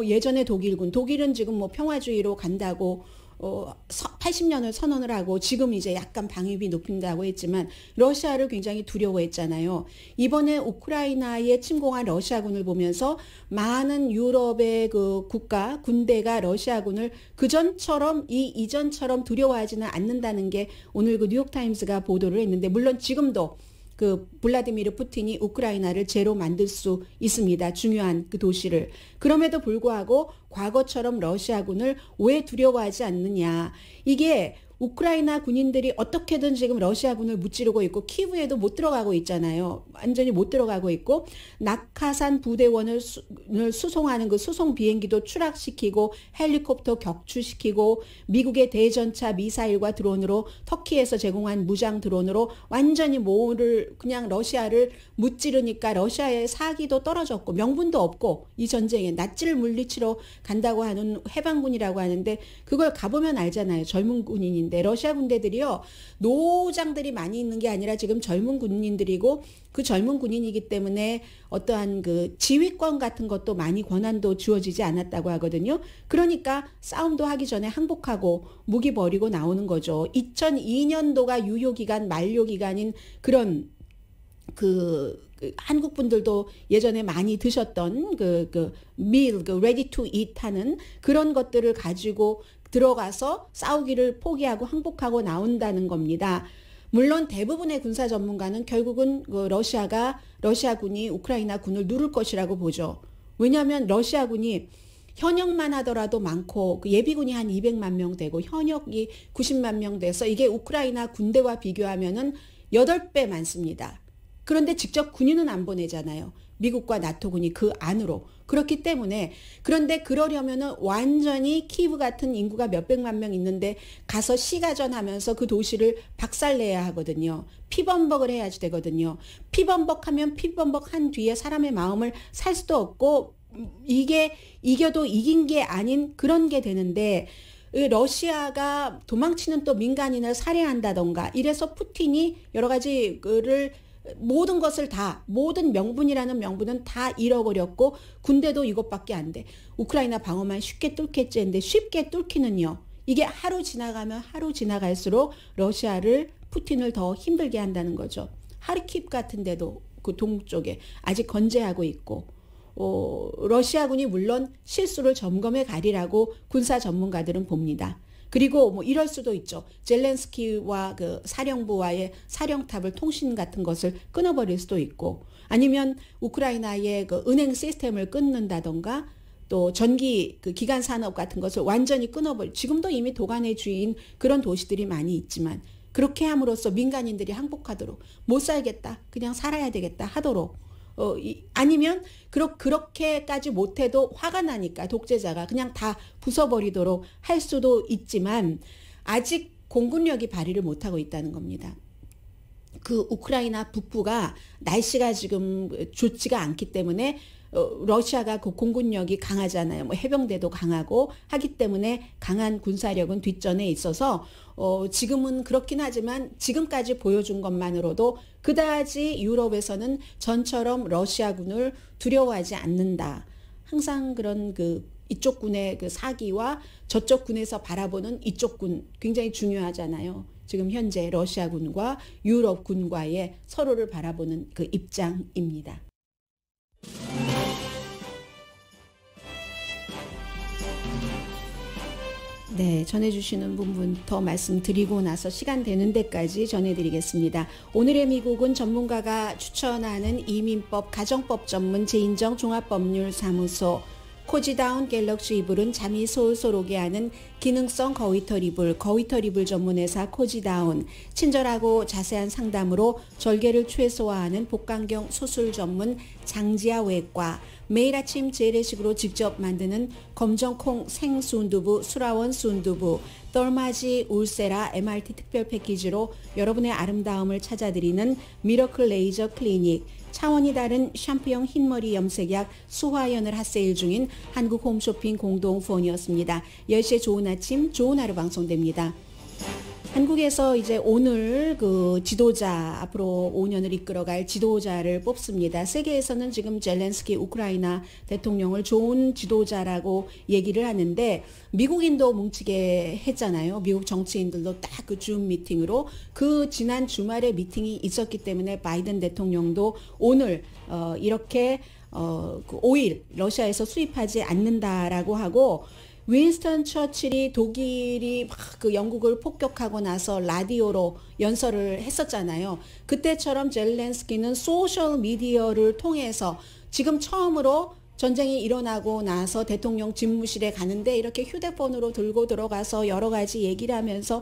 예전에 독일은 지금 평화주의로 간다고 80년을 선언을 하고 지금 이제 약간 방위비 높인다고 했지만 러시아를 굉장히 두려워했잖아요. 이번에 우크라이나에 침공한 러시아군을 보면서 많은 유럽의 그 군대가 러시아군을 이전처럼 두려워하지는 않는다는 게 오늘 그 뉴욕타임스가 보도를 했는데 물론 지금도 그 블라디미르 푸틴이 우크라이나를 제로 만들 수 있습니다. 중요한 그 도시를. 그럼에도 불구하고 과거처럼 러시아군을 왜 두려워하지 않느냐. 이게 우크라이나 군인들이 어떻게든 지금 러시아군을 무찌르고 있고 키브에도 못 들어가고 있잖아요. 완전히 못 들어가고 있고 낙하산 부대원을 수송하는 그 수송 비행기도 추락시키고 헬리콥터 격추시키고 미국의 대전차 미사일과 드론으로 터키에서 제공한 무장 드론으로 완전히 모를 그냥 러시아를 무찌르니까 러시아의 사기도 떨어졌고 명분도 없고 이 전쟁에 낫지를 물리치러 간다고 하는 해방군이라고 하는데 그걸 가보면 알잖아요. 젊은 군인인데 러시아 군대들이요. 노장들이 많이 있는 게 아니라 지금 젊은 군인들이고 그 젊은 군인이기 때문에 어떠한 그 지휘권 같은 것도 많이 권한도 주어지지 않았다고 하거든요. 그러니까 싸움도 하기 전에 항복하고 무기 버리고 나오는 거죠. 2002년도가 유효기간 만료기간인 그런 그 한국 분들도 예전에 많이 드셨던 meal, ready to eat 하는 그런 것들을 가지고 들어가서 싸우기를 포기하고 항복하고 나온다는 겁니다. 물론 대부분의 군사 전문가는 결국은 러시아군이 우크라이나 군을 누를 것이라고 보죠. 왜냐하면 러시아군이 현역만 하더라도 많고 그 예비군이 한 200만 명 되고 현역이 90만 명 돼서 이게 우크라이나 군대와 비교하면은 8배 많습니다. 그런데 직접 군인은 안 보내잖아요. 미국과 나토군이 그 안으로. 그렇기 때문에 그런데 그러려면은 완전히 키브 같은 인구가 몇백만 명 있는데 가서 시가전하면서 그 도시를 박살내야 하거든요. 피범벅을 해야지 되거든요. 피범벅하면 피범벅한 뒤에 사람의 마음을 살 수도 없고 이게 이겨도 이긴 게 아닌 그런 게 되는데 러시아가 도망치는 또 민간인을 살해한다던가 이래서 푸틴이 여러 가지를 모든 것을 다 모든 명분이라는 명분은 다 잃어버렸고 군대도 이것밖에 안 돼. 우크라이나 방어만 쉽게 뚫겠지 했는데 쉽게 뚫기는요. 이게 하루 지나가면 하루 지나갈수록 러시아를 푸틴을 더 힘들게 한다는 거죠. 하르킵 같은 데도 그 동쪽에 아직 건재하고 있고 러시아군이 물론 실수를 점검해 가리라고 군사 전문가들은 봅니다. 그리고 뭐 이럴 수도 있죠. 젤렌스키와 그 사령부와의 사령탑을 통신 같은 것을 끊어버릴 수도 있고 아니면 우크라이나의 그 은행 시스템을 끊는다던가 또 전기 그 기간 산업 같은 것을 완전히 지금도 이미 도간의 주인 그런 도시들이 많이 있지만 그렇게 함으로써 민간인들이 항복하도록 못 살겠다. 그냥 살아야 되겠다 하도록 아니면 그렇게까지 못해도 화가 나니까 독재자가 그냥 다 부숴버리도록 할 수도 있지만 아직 공군력이 발휘를 못하고 있다는 겁니다. 그 우크라이나 북부가 날씨가 지금 좋지가 않기 때문에 러시아가 그 공군력이 강하잖아요. 뭐 해병대도 강하고 하기 때문에 강한 군사력은 뒷전에 있어서 지금은 그렇긴 하지만 지금까지 보여준 것만으로도 그다지 유럽에서는 전처럼 러시아군을 두려워하지 않는다. 항상 그런 그 이쪽 군의 그 사기와 저쪽 군에서 바라보는 이쪽 군 굉장히 중요하잖아요. 지금 현재 러시아군과 유럽군과의 서로를 바라보는 그 입장입니다. 네, 전해주시는 부분 더 말씀드리고 나서 시간 되는 데까지 전해드리겠습니다. 오늘의 미국은 전문가가 추천하는 이민법, 가정법 전문 제인정 종합법률사무소 코지다운 갤럭시 이불은 잠이 솔솔 오게 하는 기능성 거위털 이불 전문회사 코지다운, 친절하고 자세한 상담으로 절개를 최소화하는 복강경 수술 전문 장지아 외과, 매일 아침 재래식으로 직접 만드는 검정콩 생순두부 수라원 순두부, 떨마지 울세라 MRT 특별 패키지로 여러분의 아름다움을 찾아드리는 미러클 레이저 클리닉, 차원이 다른 샴푸형 흰머리 염색약 수화연을 핫세일 중인 한국 홈쇼핑 공동후원이었습니다. 10시에 좋은 아침 좋은 하루 방송됩니다. 한국에서 이제 오늘 그 지도자, 앞으로 5년을 이끌어갈 지도자를 뽑습니다. 세계에서는 지금 젤렌스키 우크라이나 대통령을 좋은 지도자라고 얘기를 하는데 미국인도 뭉치게 했잖아요. 미국 정치인들도 딱 그 줌 미팅으로 그 지난 주말에 미팅이 있었기 때문에 바이든 대통령도 오늘 이렇게 그 오일 러시아에서 수입하지 않는다라고 하고 윈스턴 처칠이 독일이 막 그 영국을 폭격하고 나서 라디오로 연설을 했었잖아요. 그때처럼 젤렌스키는 소셜 미디어를 통해서 지금 처음으로 전쟁이 일어나고 나서 대통령 집무실에 가는데 이렇게 휴대폰으로 들고 들어가서 여러 가지 얘기를 하면서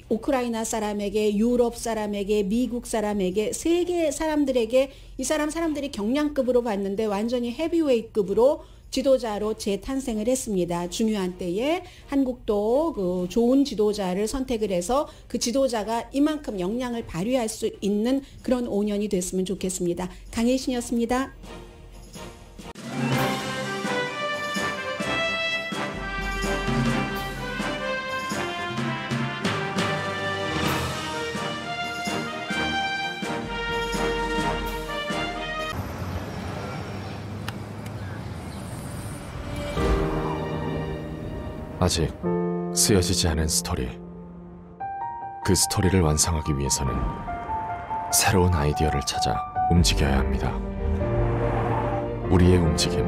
우크라이나 사람에게, 유럽 사람에게, 미국 사람에게, 세계 사람들에게 이 사람들이 경량급으로 봤는데 완전히 헤비웨이트급으로 지도자로 재탄생을 했습니다. 중요한 때에 한국도 그 좋은 지도자를 선택을 해서 그 지도자가 이만큼 역량을 발휘할 수 있는 그런 5년이 됐으면 좋겠습니다. 강혜신이었습니다. 아직 쓰여지지 않은 스토리. 그 스토리를 완성하기 위해서는 새로운 아이디어를 찾아 움직여야 합니다. 우리의 움직임,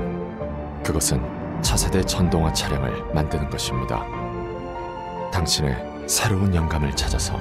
그것은 차세대 전동화 차량을 만드는 것입니다. 당신의 새로운 영감을 찾아서